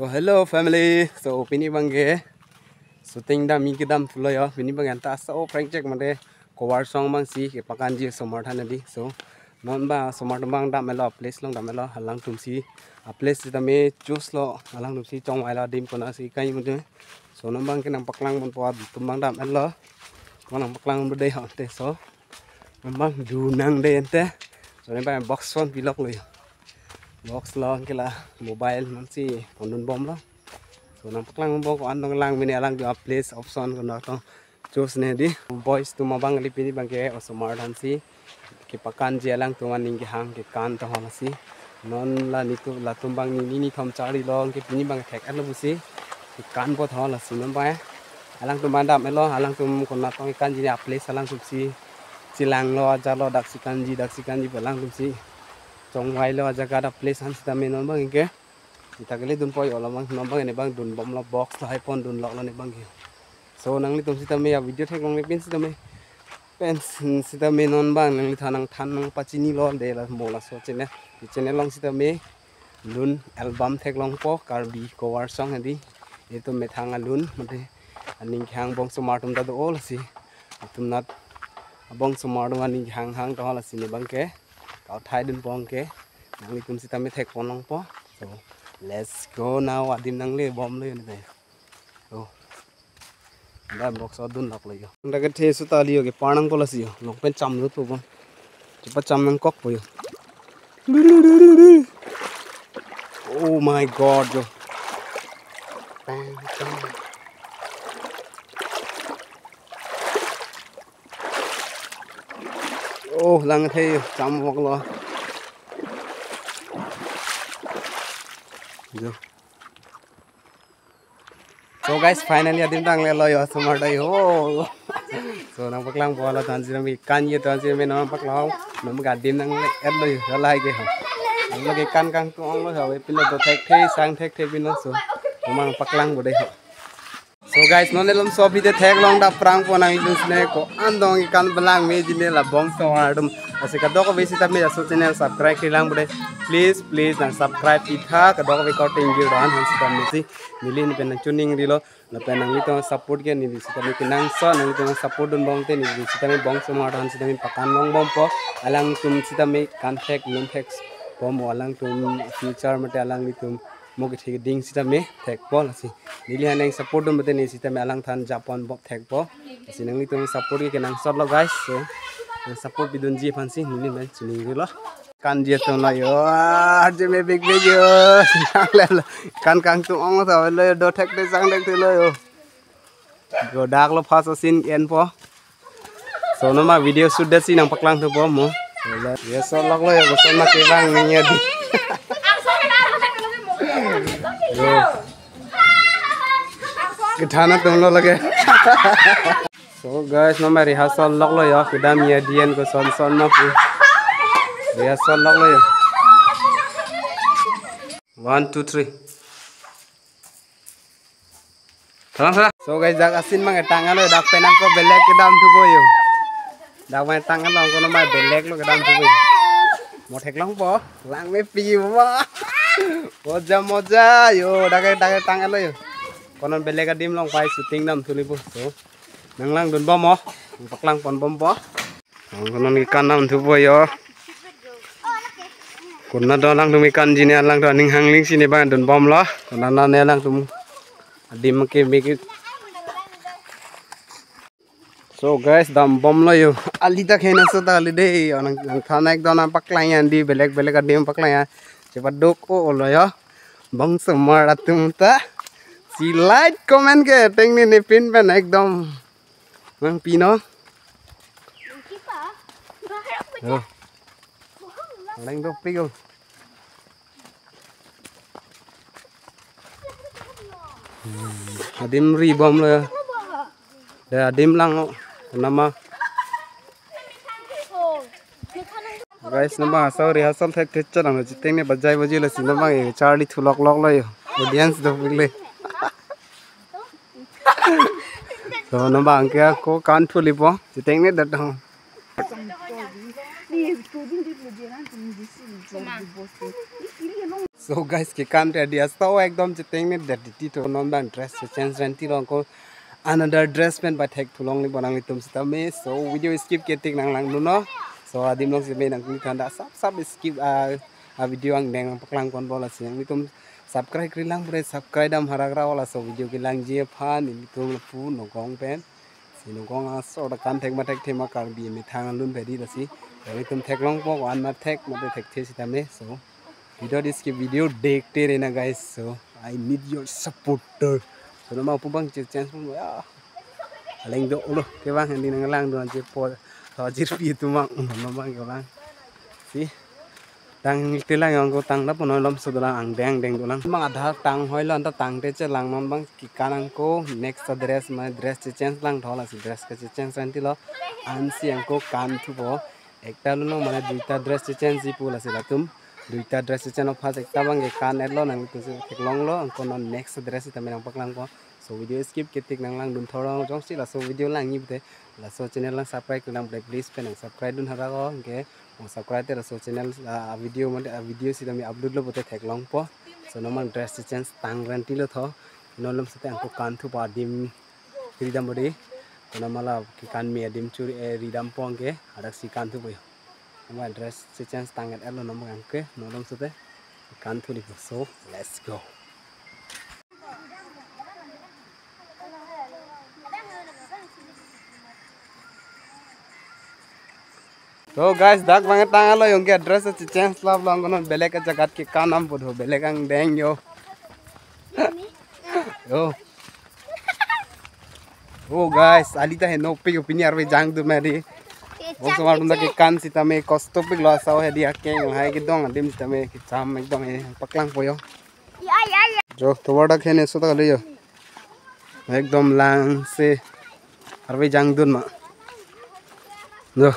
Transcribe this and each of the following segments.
hello family. So pini bangge syuting da mi kedam tulo ya. Pini bang anta so prank check made cover song bang si ke pakan ji somarthan di. So non ba somart bang da melo place long da melo halang tumsi a place da me choose lo halang tumsi chong ai la dim kona si kai mu de. So non bang ke nang paklang bon po tumbang da melo. Nang paklang bu de ha te so. Non bang du nang de ente. So ne ba box phone vlog lo. Box lo ke la mobile man si pondun bom lo. So nang paklang bom ko andong lang mini alang jo place option ko na to choose ne di boys tu mabang li pini bangke o somarthan si ke pakan je alang tu maning ke hang ke kan to hon si non la ni tu la tumbang ni thom chari lo ke pini bang thek an lo busi ke kan po tho la si non ba alang tu manda me lo alang tu kon na tong kan ji a place alang tu si silang lo ja lo dak si kan ji balang tu si chong wai lo jaga da place han sta me non bang ke kita kali dun poi olah bang non bang ne bang dun bom lo box lo hai pon dun lok lo ne bang ke so nang li tum sita me ya video thek long le pin sita me pen sita me non bang nang li thanang than nang pachini lo de la mola so chene long sita me lun album thek long po karbi cover song adi e to me thanga lun mate aning khang bong somartum da do ol si tum nat bong somartum aning hang to la si ne bang ke kau thai dun pong ke nang li tum sita me thek pon long po so let's go now adim nang le bom le ne so da box adun lak le yo ndaga the su ta liyo ke panang pola si yo nok pen cham ru tu bon chipa cham nang kok po yo oh my god yo bang bang oh lang the cham bok lo yo. So guys, finally adim tang le lo yo somart ai ho. So nang paklang bola tan si mi kan ye tan si me nang paklang nam ga dim nang le et lo yo lai ke ho. Nang lo ke kan kang tu ong lo ho e pila do thek the sang thek the bin so. Mang paklang bo dei ho. So guys, non elom so bi de thek long da prang po nang idus ne ko andong ikan belang me jine la bong so ardum ase ka do ko besi ta me so channel subscribe kilang bo dei please nang subscribe itha ka do ko be ko ting gi dan han sta me si nilin pen tuning rilo na pen nang ito support ke ni si ta me kinang so nang ito support dun bong te ni si ta me bong so mar han si ta me pakan long bom po alang tum si ta me kan thek lum thek bom alang tum future mate alang ni tum mogi thik ding sita me thek po la si nili hanang support dum bate ni sita me alang than japan bok thek po si nang tum support ke nang sot lo guys so support bidun ji phansi nili me chuning ri lo kan je to la yo je me big yo le kan kang tu ong sa le do thek de sang dek lo yo go dak lo phas sin en po so no ma video shoot da si nang paklang tu po mo ya so lok lo yo so ma ke bang ni di Githana tum lo lage so guys no ma rehearsal lok lo yo kidam ye dien ko son ma pu rehearsal lok lo yo 1 2 3 Tara so guys jak asin mang tangan lo dak penang ko belek kidam tu po yo dak ma tangan long ko no ma belek lo kidam tu po mo thek long po lang me pi wa moja yo dagai tangan lo yo konon belega dim long pai syuting dam tuli po so nang lang dun bom mo paklang pon bom po konon ikan nam thu po yo kunna do lang tum ikan jine lang do ning hang ling sine ba dun bom lo konon na ne lang tum dim ke make so guys dam bom lo yo ali ta khena so ta ali de onang khana ek dona paklang yan di belega dim paklang ya cepat doko lo ya bang semar atum ta si like comment ke teng ni pin pen ekdom mang pino lang do pigo adim ri bom lo ya da adim lang nama guys nama so rehearsal thek thek cha nang teng ne bajai baji la sin nama e charlie thulok lok lo yo audience do bile so nama angke ko kan thuli po teng ne dat ho So guys ke kan ready asto ekdom chiteng ne daditi to non bang dress change renti long ko another dress pen by tek thulong li bonang li tum sita me so video skip ketik nang lang lu no so adim long sibe nang ni thanda sap skip a video ang deng paklang kon bola siang ni tum subscribe kri lang pure subscribe dam haragra wala so video ki lang je phan ni tum pu no gong pen si no gong a so da kan tek ma tek thema kar bi mi thang lun bedi da si ni tum tek long po an ma tek ma tek the sita me so video this ki video dekte rena guys so I need your supporter so nama pu bang chance pun ya aleng do lo ke bang hindi nang lang do je po so jir pi tu mang no bang ke bang si tang tilang yang ko tang na pun lom so do lang ang deng do lang mang adha tang hoi lo anta tang te che lang non bang ki kanang ko next dress ma dress chance lang thola si dress ka chance anti lo an si ang ko kan thu bo ekta lo no mane duita dress chance ji pula si la tum duita dress channel pas ekta bang ke kan elo nang tu se long lo angko non next dress ta menang paklang ko so video skip ketik nang lang dun thora jong si la so video lang ni bte la so channel lang subscribe lang please pen subscribe dun hara ko ke subscribe te la so channel video mate video si tami upload lo bte thek long po so normal dress chance tang ranti lo tho nolom sate angko kan thu pa dim ridam bodi kona mala ki kan me dim churi ridam pong ke adak si kan thu boy my dress chance tangan elo nomor angke nolong sute kan thuli so let's go so guys dak banget tangan lo yung ke dress chance love long kono belek ka jagat ki kanam bodho belek ang deng yo yo oh guys alita he no pe opini arbe jang du meri bos marun da ke kan sita me kosto pig lo saw he dia ke hai ki dong dim sita me ki cham ekdom he paklang poyo jo to wada khene so ta le yo ekdom lang se arbe jang dun ma jo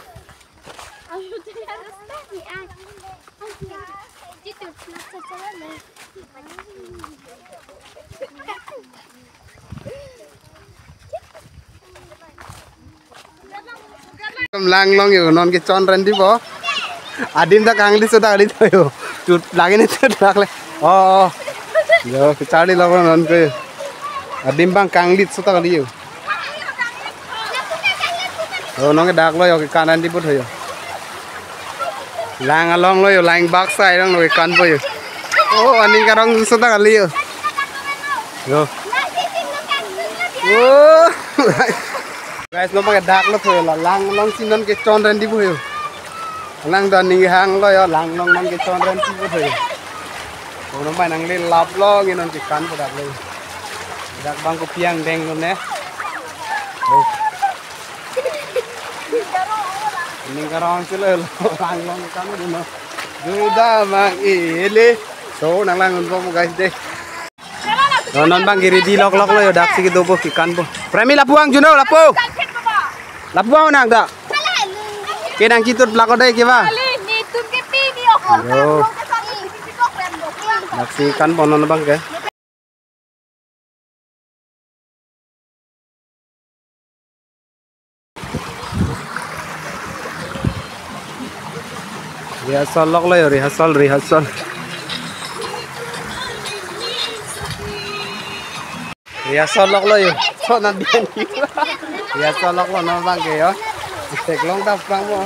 lang long yo non ke chon ran di bo adim da kangli so da ali thoyo tut lage ne tut lakle oh yo ke chali lo non ke adim bang kangli so ta ali yo oh non ke dak lo yo ke kanan di bo thoyo lang along lo yo lang back side rong lo ke kan bo yo oh ani ka rong so ta ali yo yo oh guys no pakai dak lo thoy la lang long sinon ke chon ran di boyo lang dan ning hang lo yo lang long non ke chon ran di bo thoy no bai nang le lap lo ngi non ke kan po dak le dak bang ko piang deng lo ne ning garong se le lang long kan do no du da mang ele so nang lang ko guys de non bang giri di lok lo yo dak sigi do bo ki kan bo premi lapuang juno lapu lapuang nang da ke nang kitut blako dai ke ba yo dak si kan bo non bang ke rehearsal lok lo yo rehearsal rehearsal lok lo yo so na bien rehearsal lok lo no bang ke yo thek long da prang mo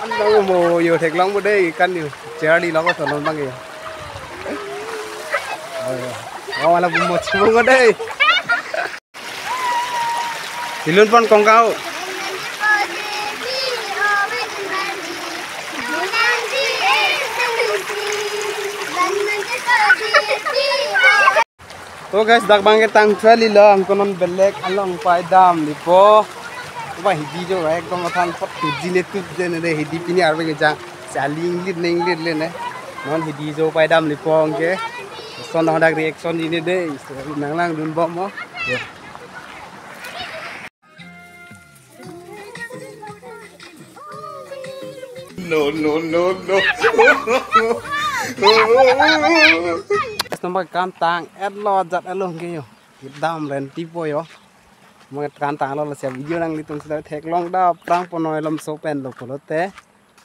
an lo mo yo thek long bo dei kan yo cherdi lok so no bang ke yo oh ala mo chungo dei dilun pon kong kau तो guys dak bang ke tang chali lo ang konon belek along pai dam lipo ba hidi jo ekdom athan pot tujile tujje ne hidi pini arbe ke jang saling lit neng lit le ne non hidi jo pai dam lipo angke son hodak reaction ini de nang lang dun bom mo no nomor kan tang lo jat elo ke yo dam ren tipo yo mo kan tang lo se video nang litung se thek long da prang ponoi lom so pen lo polote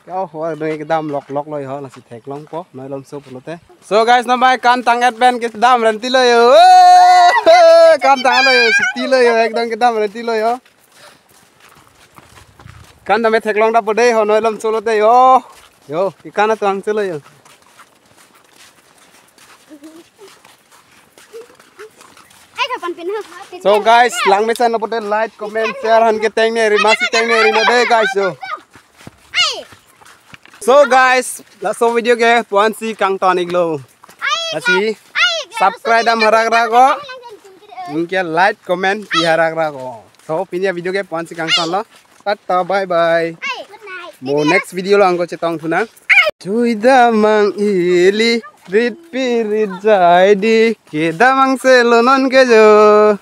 Yo, noi cái đam lọc lọc lôi ho là si thek long po, noi lom so pulote. So guys, nambai kan tang advent cái đam renti lôi yo. Kan tang lôi yo, si lôi yo, ekdom cái đam renti lôi yo. Kan dame thek long da pode ho noi lom so lote yo. Yo, cái kan tang so lôi yo. So guys, lang mesan na pode like, comment, share han ke teng ne ri masih teng ne ri no de guys yo. So guys, la so video ke puan si kang ton iglo. Asi subscribe dam harak rago. Mungkin like, comment pi harak rago. So pinya video ke puan si kang ton lo. Tata bye bye. Mo next video lo angko cetong tunang. Cui damang ili rit pirit jai di ke damang selonon ke jo.